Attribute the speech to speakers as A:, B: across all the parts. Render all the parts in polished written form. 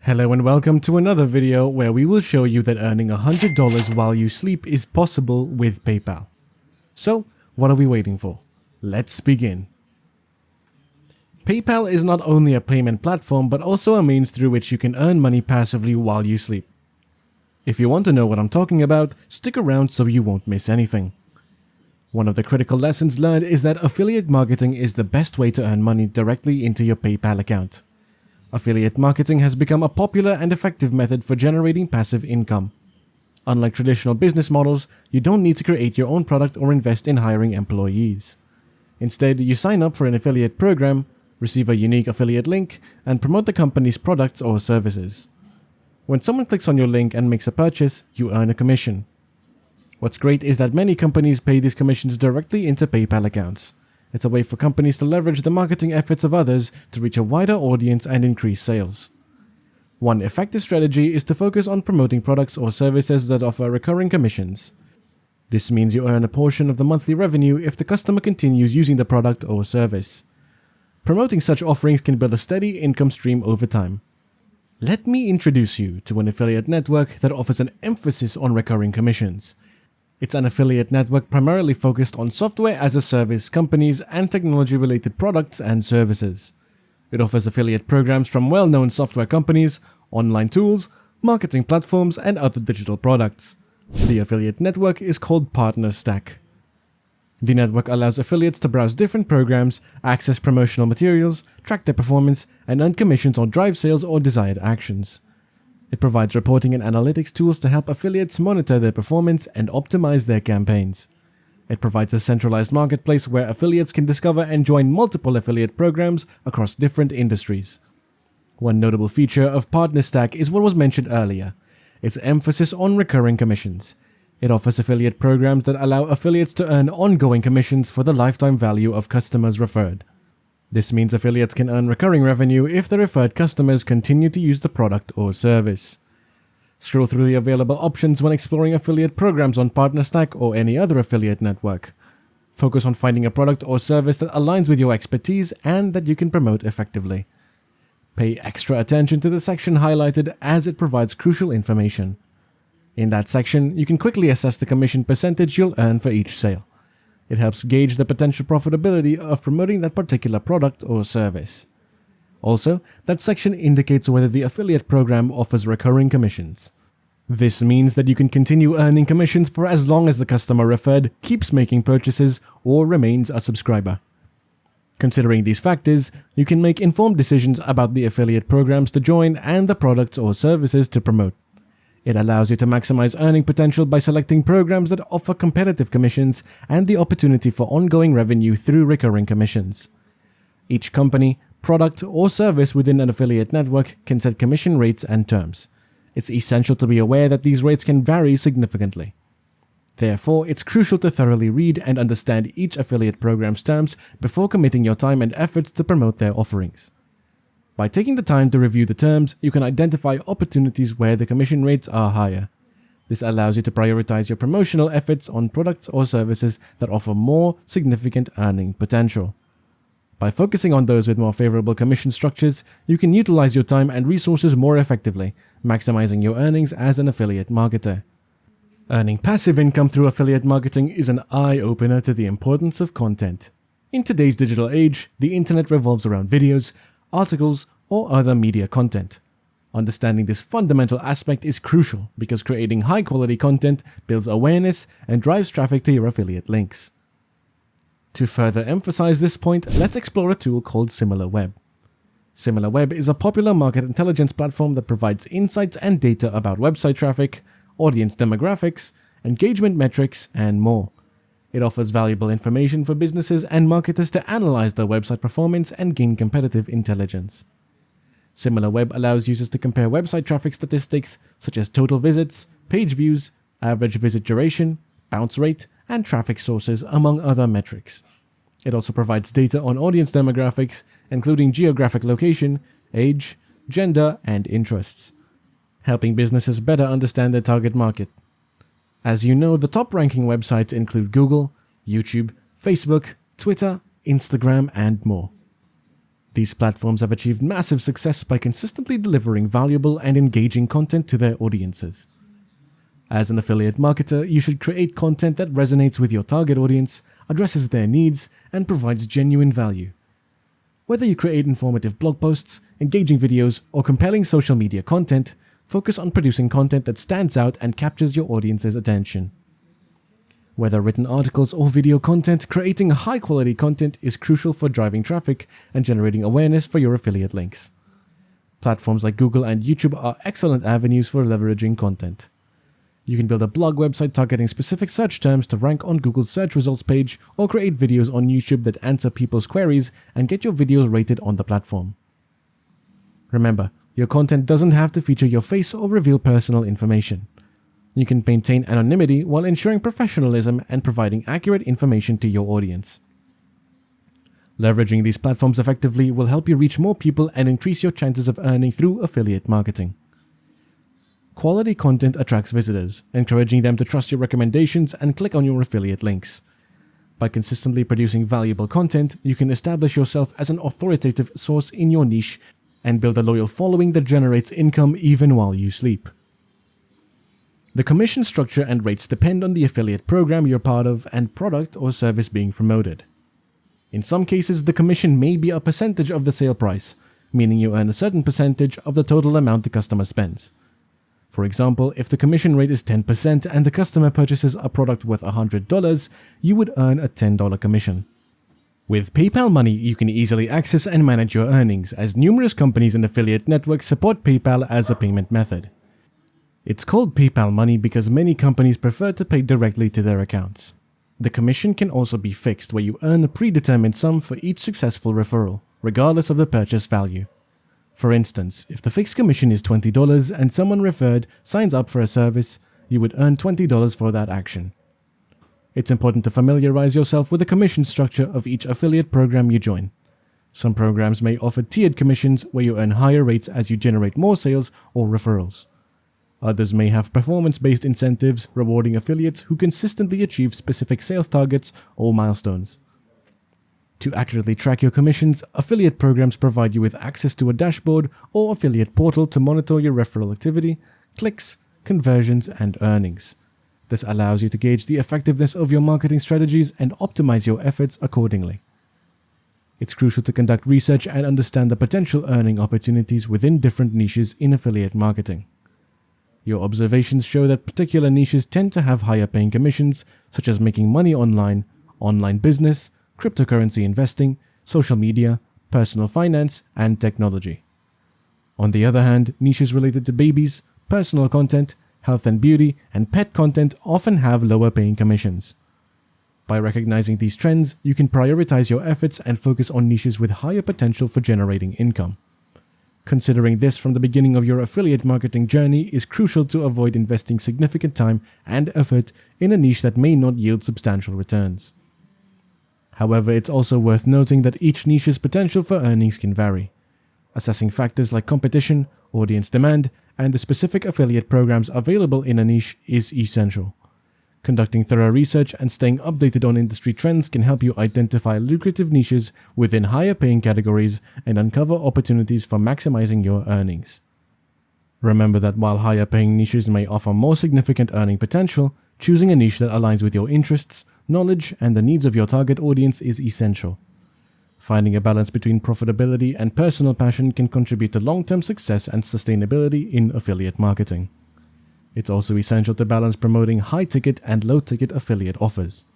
A: Hello and welcome to another video where we will show you that earning $100 while you sleep is possible with PayPal. So, what are we waiting for? Let's begin. PayPal is not only a payment platform but also a means through which you can earn money passively while you sleep. If you want to know what I'm talking about, stick around so you won't miss anything. One of the critical lessons learned is that affiliate marketing is the best way to earn money directly into your PayPal account. Affiliate marketing has become a popular and effective method for generating passive income. Unlike traditional business models, you don't need to create your own product or invest in hiring employees. Instead, you sign up for an affiliate program, receive a unique affiliate link, and promote the company's products or services. When someone clicks on your link and makes a purchase, you earn a commission. What's great is that many companies pay these commissions directly into PayPal accounts. It's a way for companies to leverage the marketing efforts of others to reach a wider audience and increase sales. One effective strategy is to focus on promoting products or services that offer recurring commissions. This means you earn a portion of the monthly revenue if the customer continues using the product or service. Promoting such offerings can build a steady income stream over time. Let me introduce you to an affiliate network that offers an emphasis on recurring commissions. It's an affiliate network primarily focused on software-as-a-service companies and technology-related products and services. It offers affiliate programs from well-known software companies, online tools, marketing platforms, and other digital products. The affiliate network is called PartnerStack. The network allows affiliates to browse different programs, access promotional materials, track their performance, and earn commissions or drive sales or desired actions. It provides reporting and analytics tools to help affiliates monitor their performance and optimize their campaigns. It provides a centralized marketplace where affiliates can discover and join multiple affiliate programs across different industries. One notable feature of PartnerStack is what was mentioned earlier, its emphasis on recurring commissions. It offers affiliate programs that allow affiliates to earn ongoing commissions for the lifetime value of customers referred. This means affiliates can earn recurring revenue if the referred customers continue to use the product or service. Scroll through the available options when exploring affiliate programs on PartnerStack or any other affiliate network. Focus on finding a product or service that aligns with your expertise and that you can promote effectively. Pay extra attention to the section highlighted as it provides crucial information. In that section, you can quickly assess the commission percentage you'll earn for each sale. It helps gauge the potential profitability of promoting that particular product or service. Also, that section indicates whether the affiliate program offers recurring commissions. This means that you can continue earning commissions for as long as the customer referred keeps making purchases or remains a subscriber. Considering these factors, you can make informed decisions about the affiliate programs to join and the products or services to promote. It allows you to maximize earning potential by selecting programs that offer competitive commissions and the opportunity for ongoing revenue through recurring commissions. Each company, product, or service within an affiliate network can set commission rates and terms. It's essential to be aware that these rates can vary significantly. Therefore, it's crucial to thoroughly read and understand each affiliate program's terms before committing your time and efforts to promote their offerings. By taking the time to review the terms, you can identify opportunities where the commission rates are higher. This allows you to prioritize your promotional efforts on products or services that offer more significant earning potential. By focusing on those with more favorable commission structures, you can utilize your time and resources more effectively, maximizing your earnings as an affiliate marketer. Earning passive income through affiliate marketing is an eye-opener to the importance of content. In today's digital age, the internet revolves around videos, articles, or other media content. Understanding this fundamental aspect is crucial because creating high-quality content builds awareness and drives traffic to your affiliate links. To further emphasize this point, let's explore a tool called SimilarWeb. SimilarWeb is a popular market intelligence platform that provides insights and data about website traffic, audience demographics, engagement metrics, and more. It offers valuable information for businesses and marketers to analyze their website performance and gain competitive intelligence. SimilarWeb allows users to compare website traffic statistics such as total visits, page views, average visit duration, bounce rate, and traffic sources, among other metrics. It also provides data on audience demographics, including geographic location, age, gender, and interests, helping businesses better understand their target market. As you know, the top-ranking websites include Google, YouTube, Facebook, Twitter, Instagram, and more. These platforms have achieved massive success by consistently delivering valuable and engaging content to their audiences. As an affiliate marketer, you should create content that resonates with your target audience, addresses their needs, and provides genuine value. Whether you create informative blog posts, engaging videos, or compelling social media content, focus on producing content that stands out and captures your audience's attention. Whether written articles or video content, creating high-quality content is crucial for driving traffic and generating awareness for your affiliate links. Platforms like Google and YouTube are excellent avenues for leveraging content. You can build a blog website targeting specific search terms to rank on Google's search results page, or create videos on YouTube that answer people's queries and get your videos rated on the platform. Remember, your content doesn't have to feature your face or reveal personal information. You can maintain anonymity while ensuring professionalism and providing accurate information to your audience. Leveraging these platforms effectively will help you reach more people and increase your chances of earning through affiliate marketing. Quality content attracts visitors, encouraging them to trust your recommendations and click on your affiliate links. By consistently producing valuable content, you can establish yourself as an authoritative source in your niche and build a loyal following that generates income even while you sleep. The commission structure and rates depend on the affiliate program you're part of and product or service being promoted. In some cases, the commission may be a percentage of the sale price, meaning you earn a certain percentage of the total amount the customer spends. For example, if the commission rate is 10% and the customer purchases a product worth $100, you would earn a $10 commission. With PayPal Money, you can easily access and manage your earnings, as numerous companies and affiliate networks support PayPal as a payment method. It's called PayPal Money because many companies prefer to pay directly to their accounts. The commission can also be fixed, where you earn a predetermined sum for each successful referral, regardless of the purchase value. For instance, if the fixed commission is $20 and someone referred signs up for a service, you would earn $20 for that action. It's important to familiarize yourself with the commission structure of each affiliate program you join. Some programs may offer tiered commissions where you earn higher rates as you generate more sales or referrals. Others may have performance-based incentives rewarding affiliates who consistently achieve specific sales targets or milestones. To accurately track your commissions, affiliate programs provide you with access to a dashboard or affiliate portal to monitor your referral activity, clicks, conversions, and earnings. This allows you to gauge the effectiveness of your marketing strategies and optimize your efforts accordingly. It's crucial to conduct research and understand the potential earning opportunities within different niches in affiliate marketing. Your observations show that particular niches tend to have higher paying commissions, such as making money online, online business, cryptocurrency investing, social media, personal finance, and technology. On the other hand, niches related to babies, personal content, health and beauty, and pet content often have lower paying commissions. By recognizing these trends, you can prioritize your efforts and focus on niches with higher potential for generating income. Considering this from the beginning of your affiliate marketing journey is crucial to avoid investing significant time and effort in a niche that may not yield substantial returns. However, it's also worth noting that each niche's potential for earnings can vary. Assessing factors like competition, audience demand, and the specific affiliate programs available in a niche is essential. Conducting thorough research and staying updated on industry trends can help you identify lucrative niches within higher paying categories and uncover opportunities for maximizing your earnings. Remember that while higher paying niches may offer more significant earning potential, choosing a niche that aligns with your interests, knowledge, and the needs of your target audience is essential. Finding a balance between profitability and personal passion can contribute to long-term success and sustainability in affiliate marketing. It's also essential to balance promoting high-ticket and low-ticket affiliate offers.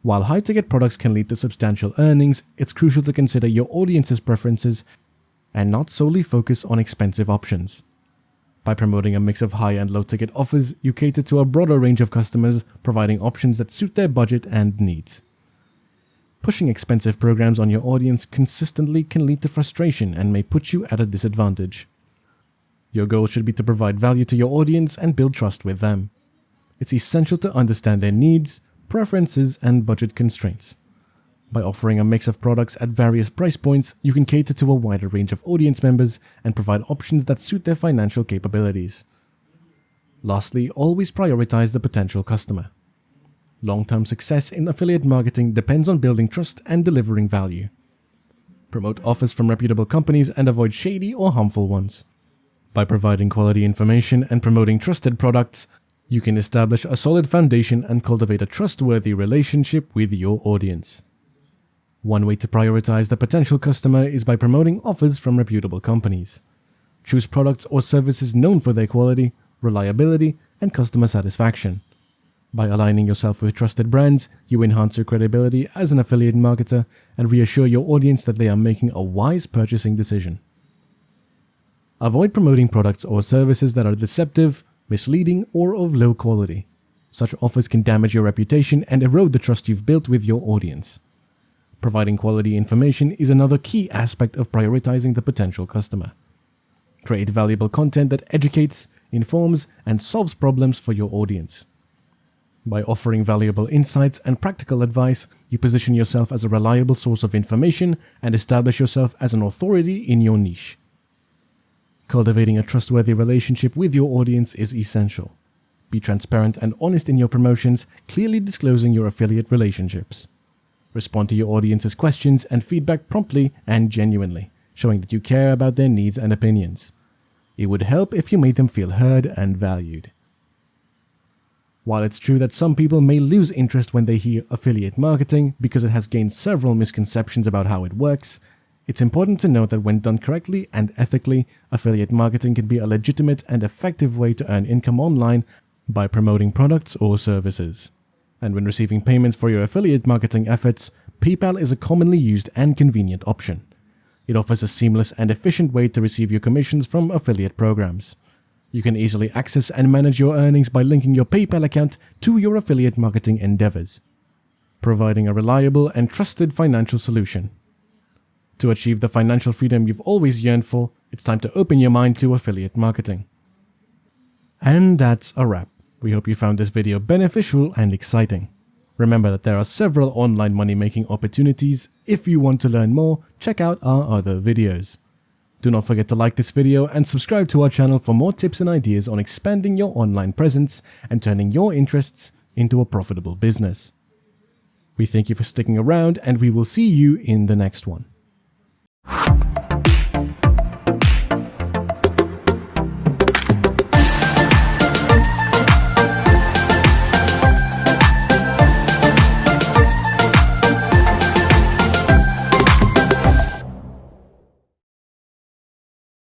A: While high-ticket products can lead to substantial earnings, it's crucial to consider your audience's preferences and not solely focus on expensive options. By promoting a mix of high and low-ticket offers, you cater to a broader range of customers, providing options that suit their budget and needs. Pushing expensive programs on your audience consistently can lead to frustration and may put you at a disadvantage. Your goal should be to provide value to your audience and build trust with them. It's essential to understand their needs, preferences, and budget constraints. By offering a mix of products at various price points, you can cater to a wider range of audience members and provide options that suit their financial capabilities. Lastly, always prioritize the potential customer. Long-term success in affiliate marketing depends on building trust and delivering value. Promote offers from reputable companies and avoid shady or harmful ones. By providing quality information and promoting trusted products, you can establish a solid foundation and cultivate a trustworthy relationship with your audience. One way to prioritize the potential customer is by promoting offers from reputable companies. Choose products or services known for their quality, reliability, and customer satisfaction. By aligning yourself with trusted brands, you enhance your credibility as an affiliate marketer and reassure your audience that they are making a wise purchasing decision. Avoid promoting products or services that are deceptive, misleading, or of low quality. Such offers can damage your reputation and erode the trust you've built with your audience. Providing quality information is another key aspect of prioritizing the potential customer. Create valuable content that educates, informs, and solves problems for your audience. By offering valuable insights and practical advice, you position yourself as a reliable source of information and establish yourself as an authority in your niche. Cultivating a trustworthy relationship with your audience is essential. Be transparent and honest in your promotions, clearly disclosing your affiliate relationships. Respond to your audience's questions and feedback promptly and genuinely, showing that you care about their needs and opinions. It would help if you made them feel heard and valued. While it's true that some people may lose interest when they hear affiliate marketing because it has gained several misconceptions about how it works, it's important to note that when done correctly and ethically, affiliate marketing can be a legitimate and effective way to earn income online by promoting products or services. And when receiving payments for your affiliate marketing efforts, PayPal is a commonly used and convenient option. It offers a seamless and efficient way to receive your commissions from affiliate programs. You can easily access and manage your earnings by linking your PayPal account to your affiliate marketing endeavors, providing a reliable and trusted financial solution. To achieve the financial freedom you've always yearned for, it's time to open your mind to affiliate marketing. And that's a wrap. We hope you found this video beneficial and exciting. Remember that there are several online money-making opportunities. If you want to learn more, check out our other videos. Do not forget to like this video and subscribe to our channel for more tips and ideas on expanding your online presence and turning your interests into a profitable business. We thank you for sticking around and we will see you in the next one.